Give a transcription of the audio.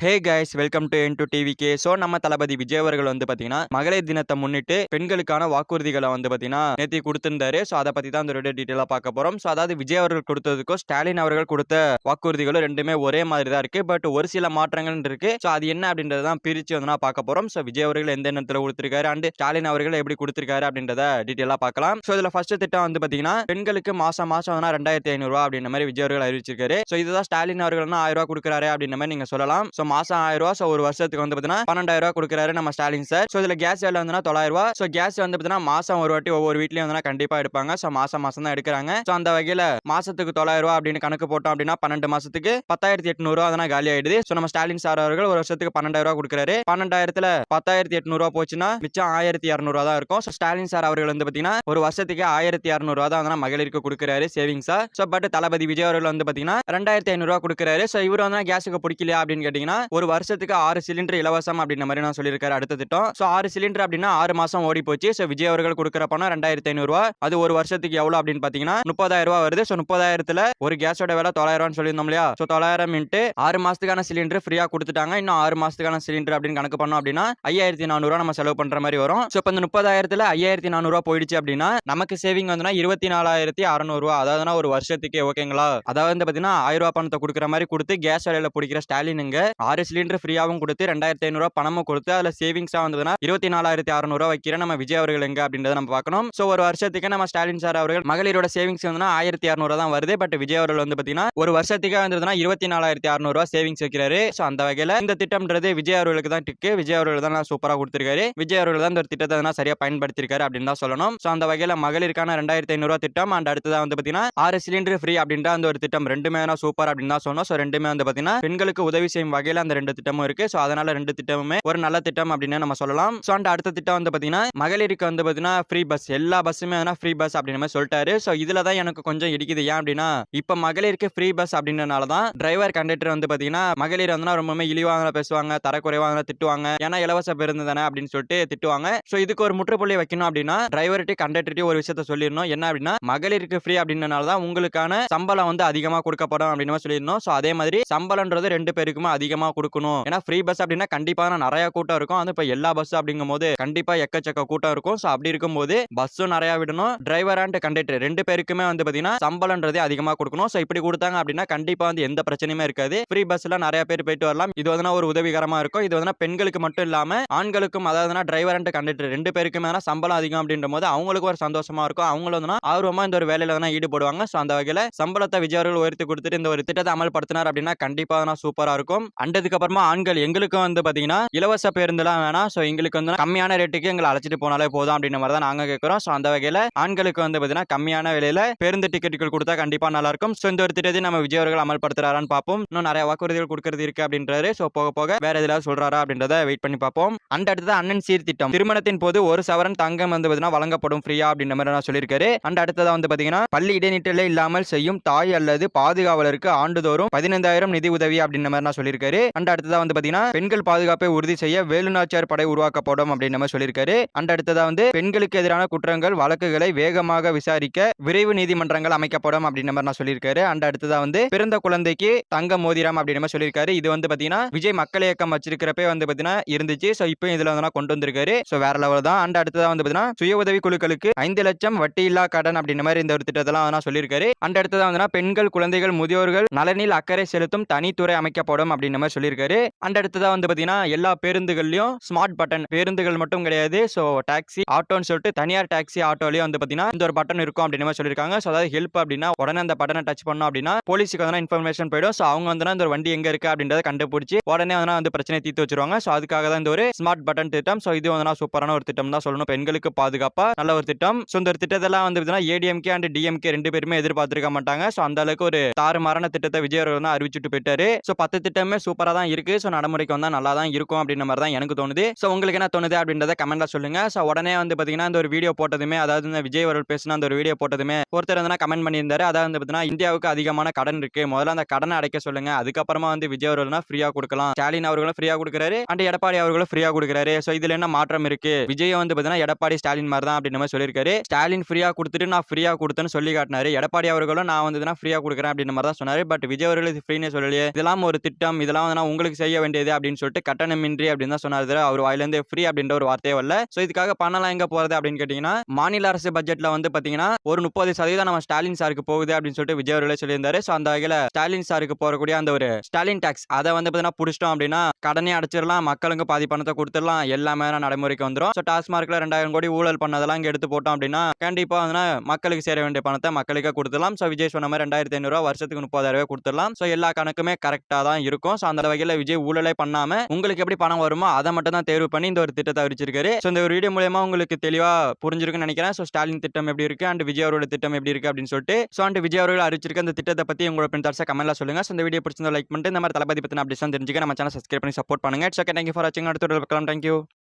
Hey guys welcome to N to TVK. So நம்ம தளபதி விஜய் அவர்கள் வந்து பார்த்தீங்கன்னா மகளிர் தினத்தை முன்னிட்டு பெண்களுக்கான வாக்குறுதிகளை வந்து பார்த்தீங்கன்னா நேற்று கொடுத்திருந்தாரு. ஸோ அதை பற்றி தான் இந்த வீடியோ டீட்டெயிலாக பார்க்க போகிறோம். ஸோ அதாவது விஜய் அவர்கள் கொடுத்ததுக்கும் ஸ்டாலின் அவர்கள் கொடுத்த வாக்குறுதிகளும் ரெண்டுமே ஒரே மாதிரி தான் இருக்கு. பட் ஒரு சில மாற்றங்கள் இருக்கு. ஸோ அது என்ன அப்படின்றத தான் பிரித்து வந்து நான் பார்க்க போகிறோம். ஸோ விஜய் அவர்கள் எந்த நேரத்தில் கொடுத்திருக்காரு அண்ட் ஸ்டாலின் அவர்கள் எப்படி கொடுத்திருக்காரு அப்படின்றத டீட்டெயிலாக பார்க்கலாம். ஸோ இதில் ஃபர்ஸ்ட் திட்டம் வந்து பார்த்தீங்கன்னா பெண்களுக்கு மாசம் மாசம் 2500 அப்படின்ற மாதிரி விஜய் அவர்கள் அறிவிச்சிருக்காரு. ஸோ இதுதான் ஸ்டாலின் அவர்கள் 1000 ரூபாய் கொடுக்குறாரு அப்படின்ற மாதிரி நீங்க சொல்லலாம். ஸோ மாசம் 1000 ரூபாய். ஸோ ஒரு வருஷத்துக்கு வந்து பார்த்தீங்கன்னா 12000 கொடுக்குறாரு நம்ம ஸ்டாலின் சார். ஸோ இதுல கேஸ் வேலை வந்து 900 ரூபாய். ஸோ கேஸ் வந்து பார்த்தீங்கன்னா மாசம் ஒரு வாட்டி ஒவ்வொரு வீட்லயும் வந்து கண்டிப்பா எடுப்பாங்க. ஸோ மாசம் தான் எடுக்கிறாங்க. ஸோ அந்த வகையில மாசத்துக்கு 900 ரூபாய் அப்படின்னு கணக்கு போட்டோம் அப்படின்னா 12 மாசத்துக்கு 10800 ரூபாய் அதனா காலி ஆயிடுது. ஸோ நம்ம ஸ்டாலின் சார் அவர்கள் ஒரு வருஷத்துக்கு 12000 ரூபாய் கொடுக்குறாரு. 12000ல 10800 ரூபாய் போச்சுன்னா மிச்சம் 1200 ரூபாய் தான் இருக்கும். ஸோ ஸ்டாலின் சார் அவர்கள் வந்து பார்த்தீங்கன்னா ஒரு வருஷத்துக்கு 1200 ரூபாய் தான் வந்து மகளிருக்கு கொடுக்குறாரு சேவிங்ஸா. ஸோ பட் தளபதி விஜய் அவர்கள் வந்து பார்த்தீங்கன்னா 2500 ரூபாய் கொடுக்குறாரு. ஸோ இவர் வந்து கேஸுக்கு பிடிக்கலையா அப்படின்னு கேட்டீங்கன்னா ஒரு வருஷத்துக்கு 6 சிலிண்டர் இலவசம் அப்படின்ற மாதிரி நான் சொல்லியிருக்காரு அடுத்த திட்டம். ஸோ 6 சிலிண்டர் அப்படின்னா 6 மாசம் ஓடி போச்சு. ஸோ விஜய் அவர்கள் கொடுக்குற பணம் 2500 ரூபாய். அது ஒரு வருஷத்துக்கு எவ்வளவு அப்படின்னு பாத்தீங்கன்னா 30000 ரூபாய் வருது. ஸோ 30000ல ஒரு கேஸோட விலை 900 சொல்லியிருந்தோம் இல்லையா? ஸோ 900 இன்ட்டு 6 மாசத்துக்கான சிலிண்டர் ஃப்ரீயா கொடுத்துட்டாங்க. இன்னும் 6 மாசத்துக்கான சிலிண்டர் அப்படின்னு கணக்கு பண்ணோம் அப்படின்னா 5400 ரூபாய் நம்ம செலவு பண்ற மாதிரி வரும். ஸோ இப்போ இந்த 30000ல 5400 ரூபாய் போயிடுச்சு அப்படின்னா நமக்கு சேவிங் வந்து 24600 ரூபாய். அதாவது ஒரு வருஷத்துக்கு ஓகேங்களா? அதாவது வந்து பாத்தீங்கன்னா 1000 ரூபாய் பணத்தை கொடுக்குற மாதிரி கொடுத்து கேஸ் விலையில பிடிக்கிற ஸ்டாலினுங்க 6 சிலிண்டர் ஃப்ரீயாவும் கொடுத்து 2500 ரூபாய் பணமும் கொடுத்து அதுல சேவிங்ஸா வந்ததுன்னா 24600 ரூபாய் வைக்கிற நம்ம விஜய் அவர்கள் எங்க அப்படின்றத நம்ம பார்க்கணும். சோ ஒரு வருஷத்துக்கு நம்ம ஸ்டாலின் சார் அவர்கள் மகளிரோட சேவிங்ஸ் வந்து 1600 தான் வருது. பட் விஜய் அவர்கள் வந்து பாத்தீங்கன்னா ஒரு வருஷத்துக்கு வந்ததுன்னா 24600 ரூபாய் சேவிங்ஸ் வைக்கிறாரு. சோ அந்த வகையில இந்த திட்டம்ன்றது விஜய் அவர்களுக்கு தான் டிக்கு. விஜய் அவர்கள் தான் சூப்பரா கொடுத்திருக்காரு. விஜய் அவர்கள் தான் இந்த திட்டத்தை சரியா பயன்படுத்திருக்காரு அப்படின்னு தான் சொல்லணும். சோ அந்த வகையில மகளிருக்கான 2500 ரூபாய் திட்டம் அண்ட் அடுத்ததா வந்து பாத்தீங்கன்னா 6 சிலிண்டர் ஃப்ரீ அப்படின்ற அந்த ஒரு திட்டம் ரெண்டுமே சூப்பர் அப்படின்னு தான் சொன்னோம். சோ ரெண்டுமே வந்து பாத்தீங்கன்னா பெண்களுக்கு உதவி செய்யும் வகையில அந்த ரெண்டு திட்டமும் இருக்கு. சோ அதனால ரெண்டு திட்டமுமே ஒரு நல்ல திட்டம் அப்படின்னு நம்ம சொல்லலாம். சோ அண்ட் அடுத்த திட்டம் வந்து பாத்தீங்கன்னா மகளிருக்கு வந்து பாத்தீங்கன்னா ஃப்ரீ பஸ், எல்லா பஸ்ஸுமே ஃப்ரீ பஸ் அப்படின்னு மாதிரி சொல்லிட்டாரு. சோ இதுல தான் எனக்கு கொஞ்சம் இடிக்குது. ஏன் அப்படின்னா இப்ப மகளிருக்கு ஃப்ரீ பஸ் அப்படின்றனால தான் டிரைவர் கண்டக்டர் வந்து பாத்தீங்கன்னா மகளிர் வந்து ரொம்பவே இழிவாக பேசுவாங்க, தரக்குறைவாக திட்டுவாங்க. ஏன்னா இலவச பேருந்து தானே அப்படின்னு சொல்லிட்டு திட்டுவாங்க. சோ இதுக்கு ஒரு முற்றுப்புள்ளி வைக்கணும் அப்படின்னா டிரைவர்ட்டி கண்டக்டர்ட்டி ஒரு விஷயத்த சொல்லிடணும். என்ன அப்படின்னா மகளிருக்கு ஃப்ரீ அப்படின்றனால தான் உங்களுக்கான சம்பளம் வந்து அதிகமா கொடுக்கப்படும் அப்படின்னு சொல்லிடணும். சோ அதே மாதிரி சம்பளம்ன்றது ரெண்டு பேருக்குமே அதிகமா கொடுக்கணும். ஏன்னா ஃப்ரீ பஸ் அப்படின்னா கண்டிப்பா நிறைய கூட்டம் இருக்கும். அது இப்ப எல்லா பஸ் அப்படிங்கும் போது கண்டிப்பா எக்கச்சக்க கூட்டம் இருக்கும். சோ அப்படி இருக்கும்போது பஸ்ஸும் நிறைய விடணும், டிரைவர் அண்ட் கண்டக்டர் ரெண்டு பேருக்குமே வந்து பாத்தீங்கன்னா சம்பளம்ன்றதே அதிகமா கொடுக்கணும். சோ இப்படி கொடுத்தாங்க அப்படின்னா கண்டிப்பா வந்து எந்த பிரச்சனையுமே இருக்காது. ஃப்ரீ பஸ்ல நிறைய பேர் போயிட்டு வரலாம். இது வந்து ஒரு உதவிகரமா இருக்கும். இது வந்து பெண்களுக்கு மட்டும் இல்லாம ஆண்களுக்கும், அதாவது டிரைவர் அண்ட் கண்டக்டர் ரெண்டு பேருக்குமே சம்பளம் அதிகம் அப்படின்ற போது அவங்களுக்கு ஒரு சந்தோஷமா இருக்கும். அவங்களும் வந்து ஆர்வமா இந்த ஒரு வேலையில ஈடுபடுவாங்க. சோ அந்த வகையில சம்பளத்தை விஜய் அவர்கள் உயர்த்தி கொடுத்துட்டு இந்த ஒரு திட்டத்தை அமல்படுத்தினார் அப்படின்னா கண்டிப்பா சூப்பரா இருக்கும். அண்டதுக்கு அப்புறமா ஆண்கள் எங்களுக்கும் வந்து பாத்தீங்கன்னா இலவச பேருந்துலாம் வேணாம். சோ எங்களுக்கு வந்து கம்மியான ரேட்டுக்கு எங்களை அழைச்சிட்டு போனாலே போதும் அப்படின்ற மாதிரி தான் நாங்க கேட்கிறோம். சோ அந்த வகையில ஆண்களுக்கு வந்து பாத்தீங்கன்னா கம்மியான விலையில பேருந்து டிக்கெட்டுகள் கொடுத்தா கண்டிப்பா நல்லா இருக்கும். சோ இந்த ஒரு திட்டத்தை நம்ம விஜய் அவர்கள் அமல்படுத்துறாரான்னு பார்ப்போம். இன்னும் நிறைய வாக்குறுதிகள் கொடுக்கறது இருக்கு அப்படின்றாரு. சோ போக போக வேற எதாவது சொல்றாரா அப்படின்றத வெயிட் பண்ணி பார்ப்போம். அண்ட் அடுத்தது அண்ணன் சீர்திட்டம். திருமணத்தின் போது ஒரு சவரன் தங்கம் வந்து பாத்தீங்கன்னா வழங்கப்படும் ஃப்ரீயா அப்படின்ற மாதிரி நான் சொல்லியிருக்காரு. அண்ட் அடுத்ததா வந்து பாத்தீங்கன்னா பள்ளி இடைநிற்றலே இல்லாமல் செய்யும் தாய் அல்லது பாதுகாவலருக்கு ஆண்டுதோறும் 15000 நிதி உதவி அப்படின்ற மாதிரி நான் சொல்லியிருக்காரு. அண்ட் அடுத்ததா வந்து பாத்தீங்கன்னா பெண்கள் பாதுகாப்பை உறுதி செய்ய வேலுநாச்சியார் படை உருவாக்கப்படும் அப்படின்னு நம்ம சொல்லியிருக்காரு. அண்ட் அடுத்ததா வந்து பெண்களுக்கு எதிரான குற்றங்கள் வழக்குகளை வேகமாக விசாரிக்க விரைவு நீதிமன்றங்கள் அமைக்கப்படும் அப்படின்னு மாதிரி நான் சொல்லியிருக்காரு. அண்ட் அடுத்ததா வந்து பிறந்த குழந்தைக்கு தங்க மோதிரம் அப்படின்னு மாதிரி சொல்லியிருக்காரு. இது வந்து பாத்தீங்கன்னா விஜய் மக்கள் இயக்கம் வச்சிருக்கிறப்ப வந்து பாத்தீங்கன்னா இருந்துச்சு. சோ இப்போ இதுல வந்து கொண்டு வந்திருக்காரு. சோ வேற லெவல் தான். அண்ட் அடுத்ததா வந்து பாத்தீங்கன்னா சுய உதவி குழுக்களுக்கு 5 லட்சம் வட்டி இல்லா கடன் அப்படின்ற மாதிரி இந்த ஒரு திட்டத்தெல்லாம் சொல்லியிருக்காரு. அண்ட் அடுத்ததா வந்து பெண்கள், குழந்தைகள், முதியோர்கள் நலனில் அக்கறை செலுத்தும் தனித்துறை அமைக்கப்படும் அப்படின்னு மாதிரி சொல்லியிருக்காரு. அண்ட் அடுத்ததா வந்து பாத்தீங்கன்னா எல்லா பேருந்துகள்லயும் ஸ்மார்ட் பட்டன், பேருந்துகள் மட்டும் கிடையாது. சோ டாக்ஸி, ஆட்டோன்னு சொல்லிட்டு தனியார் டாக்ஸி, ஆட்டோலயும் வந்து பாத்தீங்கன்னா இந்த ஒரு பட்டன் இருக்கும் அப்படின்னு மாதிரி சொல்லியிருக்காங்க. சோ அதாவது ஹெல்ப் அப்படின்னா உடனே அந்த பட்டனை டச் பண்ணோம் அப்படின்னா போலீஸுக்கு வந்து இன்ஃபர்மேஷன் போயிடும். சோ அவங்க வந்து இந்த ஒரு வண்டி எங்க இருக்கு அப்படின்றத கண்டுபிடிச்சு உடனே வந்து பிரச்சனை தீர்த்து வச்சிருவாங்க. சோ அதுக்காக தான் இந்த ஒரு ஸ்மார்ட் பட்டன் திட்டம். சோ இது வந்து சூப்பரான ஒரு திட்டம் தான் சொல்லணும். பெண்களுக்கு பாதுகாப்பா நல்ல ஒரு திட்டம். சோ இந்த ஒரு திட்டத்தெல்லாம் வந்து ஏடிஎம்கே அண்ட் டிஎம்கே ரெண்டு பேருமே எதிர்பார்த்திருக்க மாட்டாங்க. சோ அந்த அளவுக்கு ஒரு தாறுமாறான திட்டத்தை விஜய் அவர்கள் தான் அறிவிச்சுட்டு போயிட்டாரு. சோ 10 திட்டமே சூப்பரா தான் இருக்கு. சோ நடைமுறைக்கு வந்தா நல்லா தான் இருக்கும் அப்படின்ற மாதிரி தான் எனக்கு தோணுது. சோ உங்களுக்கு என்ன தோணுது அப்படின்றத கமெண்ட்ல சொல்லுங்க. சோ உடனே வந்து பாத்தீங்கன்னா இந்த ஒரு வீடியோ போட்டதுமே, அதாவது இந்த விஜய் அவர்கள் பேசின அந்த ஒரு வீடியோ போட்டதுமே ஒருத்தர் வந்து கமெண்ட் பண்ணியிருந்தாரு. அதாவது வந்து பாத்தீங்கன்னா இந்தியாவுக்கு அதிகமான கடன் இருக்கு, முதல்ல அந்த கடனை அடைக்க சொல்லுங்க, அதுக்கப்புறமா வந்து விஜய் அவர்கள் ஃப்ரீயா கொடுக்கலாம். ஸ்டாலின் அவர்களும் ஃப்ரீயா கொடுக்குறாரு அண்ட் எடப்பாடி அவர்களும் ஃப்ரீயா கொடுக்குறாரு. சோ இதுல என்ன மாற்றம் இருக்கு? விஜய் வந்து பாத்தீங்கன்னா எடப்பாடி ஸ்டாலின் மாதிரி தான் அப்படின்னு மாதிரி சொல்லியிருக்காரு. ஸ்டாலின் ஃப்ரீயா கொடுத்துட்டு நான் ஃப்ரீயா கொடுத்தேன்னு சொல்லி காட்டினாரு. எடப்பாடி அவர்களும் நான் வந்து ஃப்ரீயா கொடுக்குறேன் அப்படின்ற மாதிரி தான் சொன்னாரு. பட் விஜய் அவர்கள் இது ஃப்ரீனே சொல்லலையே, இதெல்லாம் ஒரு திட்டம், இதெல்லாம் வந்து உங்களுக்கு செய்ய வேண்டியது அப்படின்னு சொல்லிட்டு கட்டணமின்றி அப்படின்னு தான் சொன்னாரு. அவர் வாயிலிருந்து ஃப்ரீ அப்படின்ற ஒரு வார்த்தையே வரல. சோ இதுக்காக பணம்லாம் எங்க போறது அப்படின்னு கேட்டீங்கன்னா, மாநில அரசு பட்ஜெட்ல வந்து பாத்தீங்கன்னா ஒரு 30% நம்ம ஸ்டாலின் சாருக்கு போகுது அப்படின்னு சொல்லிட்டு விஜய் அவர்களே சொல்லியிருந்தாரு. சோ அந்த வகையில ஸ்டாலின் சாருக்கு போறக்கூடிய அந்த ஒரு ஸ்டாலின் டாக்ஸ் அதை வந்து பாத்தீங்கன்னா புடிச்சிட்டோம் அப்படின்னா கடனே அடைச்சிடலாம், மக்களுக்கு பாதி பணத்தை கொடுத்துடலாம், எல்லாமே நடைமுறைக்கு வந்துடும். ஸோ டாஸ்மார்க்ல 2000 கோடி ஊழல் பண்ணதெல்லாம் இங்க எடுத்து போட்டோம் அப்படின்னா கண்டிப்பா வந்து மக்களுக்கு சேர வேண்டிய பணத்தை மக்களுக்கே கொடுத்துடலாம். ஸோ விஜய் சொன்ன மாதிரி 2500 ரூபாய் வருஷத்துக்கு 30,000 ரூபாய் கொடுத்துடலாம். ஸோ எல்லா கணக்குமே கரெக்டா தான் இருக்கும். ஸோ அந்த வகையில விஜய் ஊழலே பண்ணாம உங்களுக்கு எப்படி பணம் வருமோ அதை மட்டும் தான் தேர்வு பண்ணி இந்த ஒரு திட்டத்தை அறிவிச்சிருக்காரு. ஸோ இந்த ஒரு வீடியோ மூலமா உங்களுக்கு தெளிவா புரிஞ்சிருக்குன்னு நினைக்கிறேன். ஸோ ஸ்டாலின் திட்டம் எப்படி இருக்கு அண்ட் விஜய் அவரோட திட்டம் எப்படி இருக்கு அப்படின்னு சொல்லிட்டு ஸோ அண்ட் விஜய் அவர்கள் அறிவிச்சிருக்க அந்த திட்டத்தை பத்தி உங்களோட பிரிண்ட்ஸை கமெண்ட்ல சொல்லுங்க. ஸோ இந்த வீடியோ பிடிச்சிருந்தா லைக் பண்ணிட்டு இந்த மாதிரி தளபதி பத்தின அப்டேட்ஸ் தெரிஞ்சுக்க நம்ம சேனல் சப்ஸ்கிரைப் பண்ணி சப்போர்ட் பண்ணுங்க. இட்ஸ் ஓகே, தேங்க்யூ ஃபார் வாட்சிங். அடுத்த வீடியோல பார்க்கலாம். தேங்க்யூ.